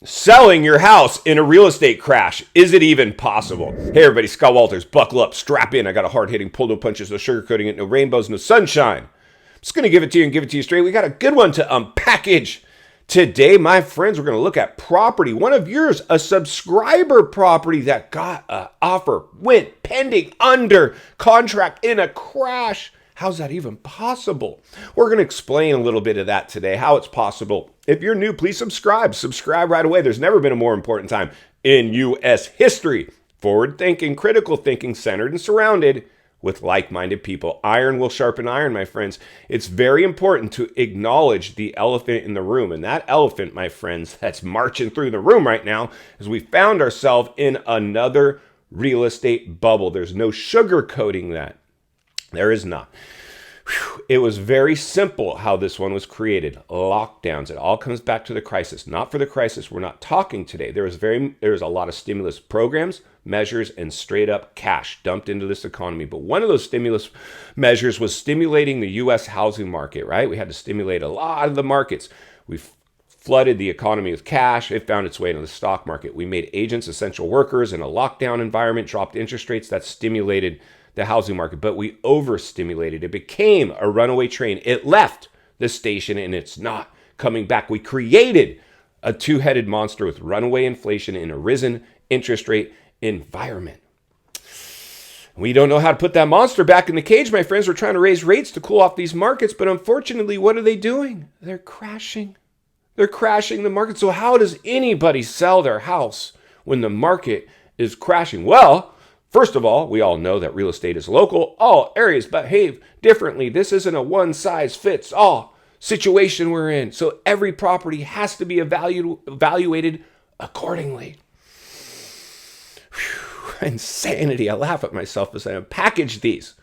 Selling your house in a real estate crash. Is it even possible? Hey everybody, Scott Walters. Buckle up, strap in. I got a hard-hitting pull, no punches, no sugarcoating it, no rainbows, no sunshine. I'm just going to give it to you and give it to you straight. We got a good one to unpackage today, my friends. We're going to look at property. One of yours, a subscriber property that got an offer, went pending under contract in a crash. How's that even possible? We're going to explain a little bit of that today, how it's possible. If you're new, please subscribe. Subscribe right away. There's never been a more important time in U.S. history. Forward thinking, critical thinking, centered and surrounded with like-minded people. Iron will sharpen iron, my friends. It's very important to acknowledge the elephant in the room. And that elephant, my friends, that's marching through the room right now is we found ourselves in another real estate bubble. There's no sugarcoating that. There is not. It was very simple how this one was created. Lockdowns. It all comes back to the crisis. Not for the crisis we're not talking today. There was a lot of stimulus programs, measures, and straight up cash dumped into this economy. But one of those stimulus measures was stimulating the U.S. housing market, right? We had to stimulate a lot of the markets. We flooded the economy with cash. It found its way into the stock market. We made agents essential workers in a lockdown environment, dropped interest rates that stimulated the housing market, but we overstimulated. It became a runaway train. It left the station and it's not coming back. We created a two-headed monster with runaway inflation in a risen interest rate environment. We don't know how to put that monster back in the cage, my friends. We're trying to raise rates to cool off these markets, but unfortunately, what are they doing? They're crashing. They're crashing the market. So how does anybody sell their house when the market is crashing? Well, first of all, we all know that real estate is local. All areas behave differently. This isn't a one-size-fits-all situation we're in. So every property has to be evaluated accordingly. Whew, insanity. I laugh at myself as I package these.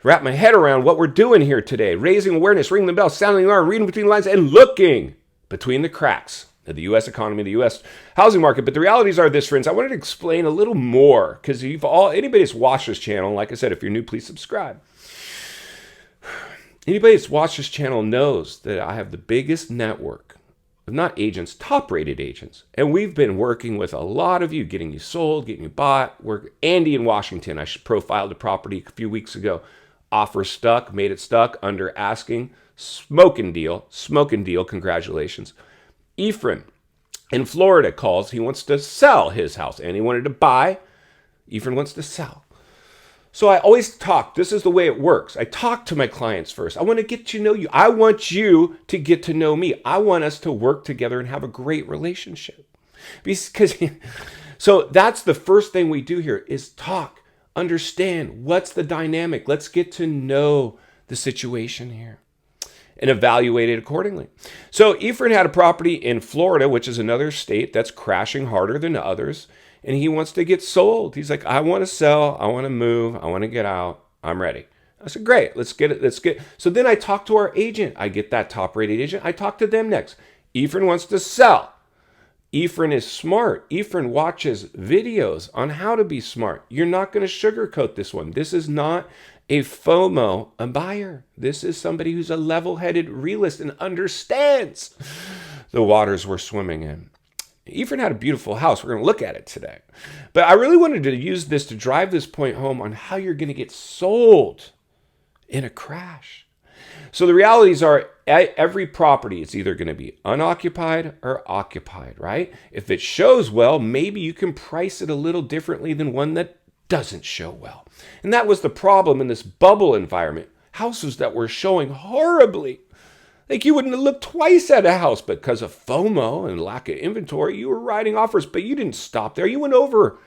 Wrap my head around what we're doing here today. Raising awareness, ringing the bell, sounding the alarm, reading between the lines, and looking between the cracks of the U.S. economy, the U.S. housing market. But the realities are this, friends. I wanted to explain a little more because anybody that's watched this channel, like I said, if you're new, please subscribe. Anybody that's watched this channel knows that I have the biggest network of not agents, top-rated agents. And we've been working with a lot of you, getting you sold, getting you bought. Andy in Washington, I profiled the property a few weeks ago. Offer stuck, made it stuck, under asking. Smoking deal, congratulations. Ephraim in Florida calls. He wants to sell his house and he wanted to buy. Ephraim wants to sell. So I always talk. This is the way it works. I talk to my clients first. I want to get to know you. I want you to get to know me. I want us to work together and have a great relationship. So that's the first thing we do here is talk. Understand what's the dynamic. Let's get to know the situation here and evaluate it accordingly. So Ephraim had a property in Florida, which is another state that's crashing harder than others, and he wants to get sold. He's like, I want to sell, I want to move, I want to get out, I'm ready. I said, great, let's get it. So then I talk to our agent. I get that top-rated agent. I talk to them next. Ephraim wants to sell. Ephraim is smart. Ephraim watches videos on how to be smart. You're not going to sugarcoat this one. This is not a FOMO, a buyer. This is somebody who's a level-headed realist and understands the waters we're swimming in. Ephraim had a beautiful house. We're going to look at it today. But I really wanted to use this to drive this point home on how you're going to get sold in a crash. So the realities are every property is either going to be unoccupied or occupied, right? If it shows well, maybe you can price it a little differently than one that doesn't show well. And that was the problem in this bubble environment. Houses that were showing horribly. Like you wouldn't have looked twice at a house, but because of FOMO and lack of inventory, you were writing offers, but you didn't stop there. You went over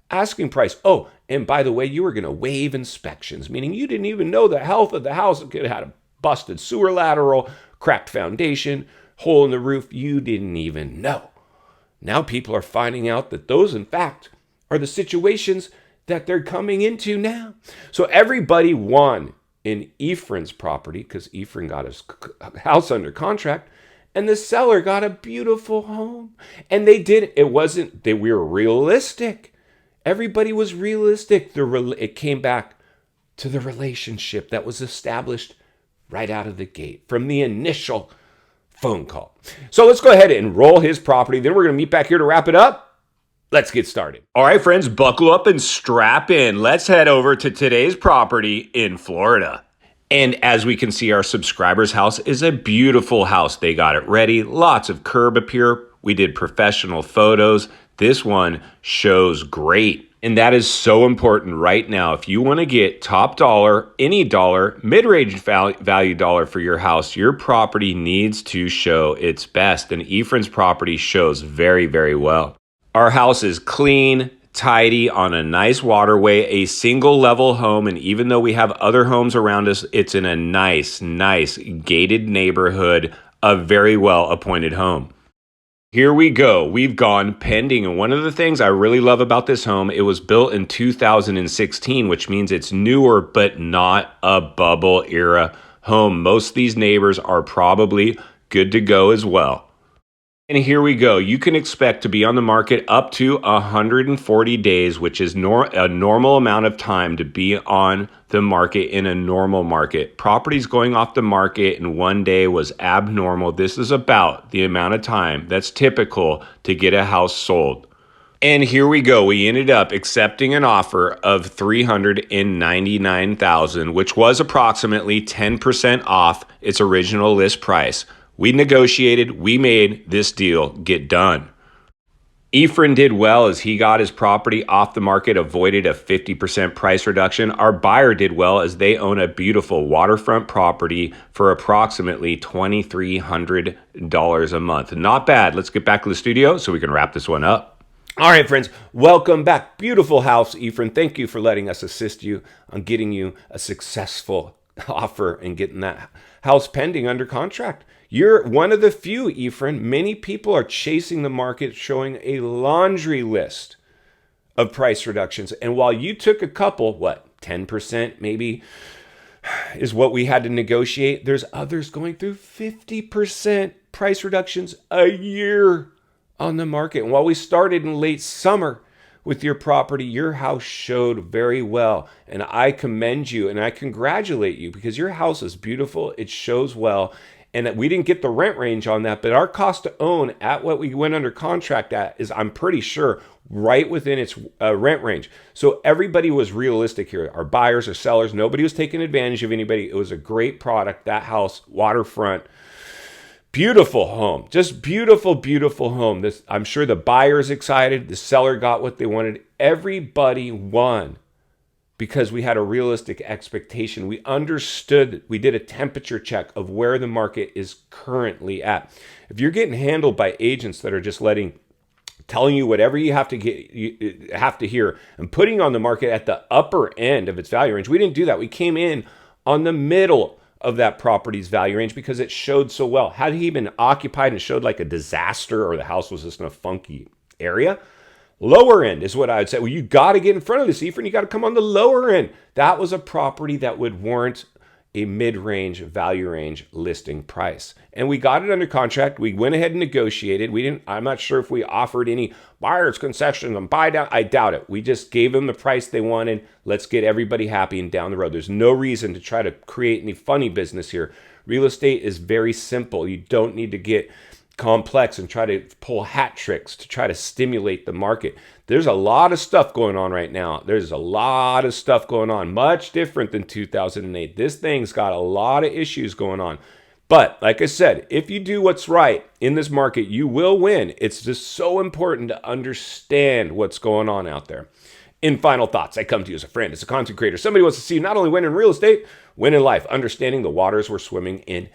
asking price. Oh, and by the way, you were going to waive inspections, meaning you didn't even know the health of the house. It could have had a busted sewer lateral, cracked foundation, hole in the roof. You didn't even know. Now people are finding out that those, in fact, are the situations that they're coming into now. So everybody won in Ephraim's property because Ephraim got his house under contract and the seller got a beautiful home. And we were realistic. Everybody was realistic. It came back to the relationship that was established right out of the gate from the initial phone call. So let's go ahead and roll his property. Then we're going to meet back here to wrap it up. Let's get started. All right, friends, buckle up and strap in. Let's head over to today's property in Florida. And as we can see, our subscriber's house is a beautiful house. They got it ready. Lots of curb appeal. We did professional photos. This one shows great. And that is so important right now. If you want to get top dollar, any dollar, mid-range value dollar for your house, your property needs to show its best. And Ephraim's property shows very, very well. Our house is clean, tidy, on a nice waterway, a single level home. And even though we have other homes around us, it's in a nice gated neighborhood, a very well appointed home. Here we go. We've gone pending. And one of the things I really love about this home, it was built in 2016, which means it's newer, but not a bubble era home. Most of these neighbors are probably good to go as well. And here we go. You can expect to be on the market up to 140 days, which is a normal amount of time to be on the market in a normal market. Properties going off the market in one day was abnormal. This is about the amount of time that's typical to get a house sold. And here we go. We ended up accepting an offer of $399,000, which was approximately 10% off its original list price. We negotiated, we made this deal get done. Ephraim did well as he got his property off the market, avoided a 50% price reduction. Our buyer did well as they own a beautiful waterfront property for approximately $2,300 a month. Not bad. Let's get back to the studio so we can wrap this one up. All right, friends, welcome back. Beautiful house, Ephraim. Thank you for letting us assist you on getting you a successful offer and getting that house pending under contract. You're one of the few, Ephraim. Many people are chasing the market, showing a laundry list of price reductions. And while you took a couple, 10% maybe is what we had to negotiate, there's others going through 50% price reductions a year on the market. And while we started in late summer with your property, your house showed very well. And I commend you and I congratulate you because your house is beautiful. It shows well. And that we didn't get the rent range on that, but our cost to own at what we went under contract at is, I'm pretty sure, right within its rent range. So everybody was realistic here. Our buyers, our sellers, nobody was taking advantage of anybody. It was a great product. That house, waterfront, beautiful home, just beautiful, beautiful home. This, I'm sure the buyer's excited. The seller got what they wanted. Everybody won. Because we had a realistic expectation. We understood, we did a temperature check of where the market is currently at. If you're getting handled by agents that are just telling you whatever you have to hear and putting on the market at the upper end of its value range, we didn't do that. We came in on the middle of that property's value range because it showed so well. Had he been occupied and showed like a disaster or the house was just in a funky area, lower end is what I would say. Well, you got to get in front of this, Ephraim. You got to come on the lower end. That was a property that would warrant a mid-range value range listing price. And we got it under contract. We went ahead and negotiated. I'm not sure if we offered any buyer's concessions and buy down. I doubt it. We just gave them the price they wanted. Let's get everybody happy and down the road. There's no reason to try to create any funny business here. Real estate is very simple. You don't need to get complex and try to pull hat tricks to try to stimulate the market. There's a lot of stuff going on right now. There's a lot of stuff going on, much different than 2008. This thing's got a lot of issues going on. But like I said, if you do what's right in this market, you will win. It's just so important to understand what's going on out there. In final thoughts, I come to you as a friend, as a content creator. Somebody wants to see you not only win in real estate, win in life, understanding the waters we're swimming in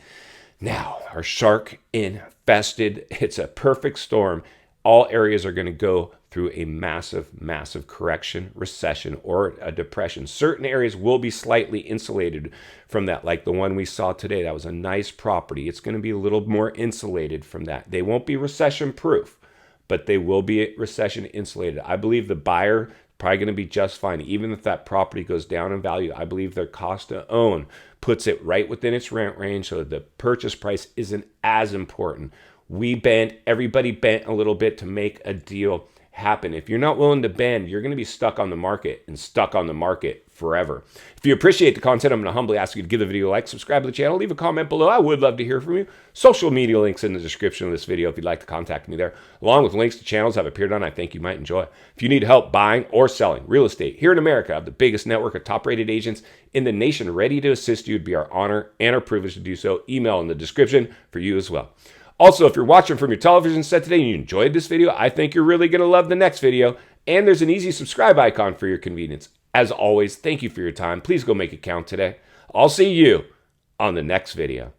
now. Our shark infested. It's a perfect storm. All areas are going to go through a massive correction, recession, or a depression. Certain areas will be slightly insulated from that, like the one we saw today. That was a nice property. It's going to be a little more insulated from that. They won't be recession proof, but they will be recession insulated. I believe the buyer probably going to be just fine. Even if that property goes down in value, I believe their cost to own puts it right within its rent range, so the purchase price isn't as important. Everybody bent a little bit to make a deal happen. If you're not willing to bend, you're going to be stuck on the market and stuck on the market forever. If you appreciate the content, I'm going to humbly ask you to give the video a like, subscribe to the channel, leave a comment below. I would love to hear from you. Social media links in the description of this video if you'd like to contact me there, along with links to channels I've appeared on I think you might enjoy. If you need help buying or selling real estate here in America, I have the biggest network of top-rated agents in the nation ready to assist you. It'd be our honor and our privilege to do so. Email in the description for you as well. Also, if you're watching from your television set today and you enjoyed this video, I think you're really going to love the next video. And there's an easy subscribe icon for your convenience. As always, thank you for your time. Please go make it count today. I'll see you on the next video.